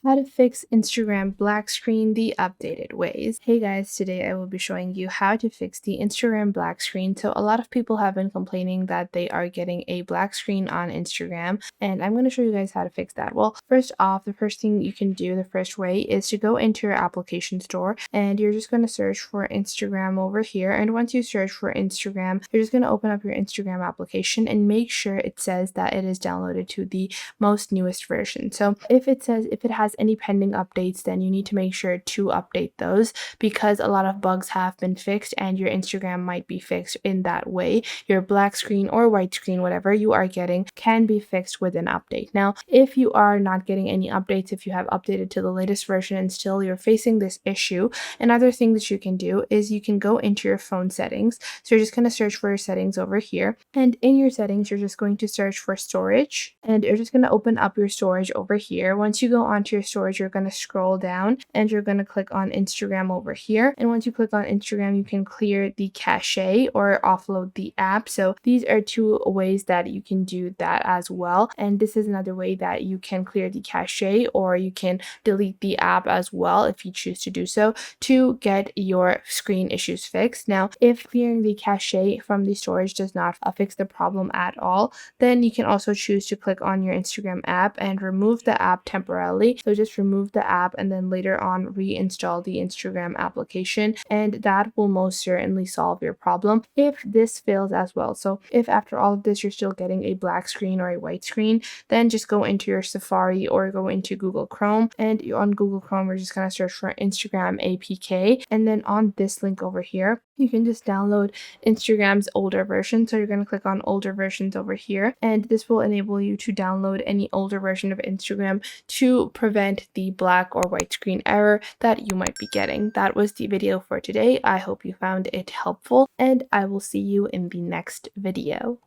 How to fix Instagram black screen the updated ways. Hey guys, today I will be showing you how to fix the Instagram black screen. So a lot of people have been complaining that they are getting a black screen on Instagram, and I'm going to show you guys how to fix that. Well, first off, the first thing you can do, the first way is to go into your application store and you're just going to search for Instagram over here. And once you search for Instagram, you're just going to open up your Instagram application and make sure it says that it is downloaded to the most newest version. So if it has any pending updates, then you need to make sure to update those because a lot of bugs have been fixed and your Instagram might be fixed in that way. Your black screen or white screen, whatever you are getting, can be fixed with an update. Now, if you are not getting any updates, if you have updated to the latest version and still you're facing this issue, another thing that you can do is you can go into your phone settings. So you're just going to search for your settings over here. And in your settings, you're just going to search for storage and you're just going to open up your storage over here. Once you go onto your storage, you're going to scroll down and you're going to click on Instagram over here. And once you click on Instagram, you can clear the cache or offload the app. So these are two ways that you can do that as well. And this is another way that you can clear the cache or you can delete the app as well if you choose to do so to get your screen issues fixed. Now, if clearing the cache from the storage does not fix the problem at all, then you can also choose to click on your Instagram app and remove the app temporarily. So just remove the app and then later on reinstall the Instagram application, and that will most certainly solve your problem if this fails as well. So if after all of this you're still getting a black screen or a white screen, then just go into your Safari or go into Google Chrome, and on Google Chrome we're just going to search for Instagram APK, and then on this link over here you can just download Instagram's older version. So you're going to click on older versions over here, and this will enable you to download any older version of Instagram to prevent the black or white screen error that you might be getting. That was the video for today. I hope you found it helpful, and I will see you in the next video.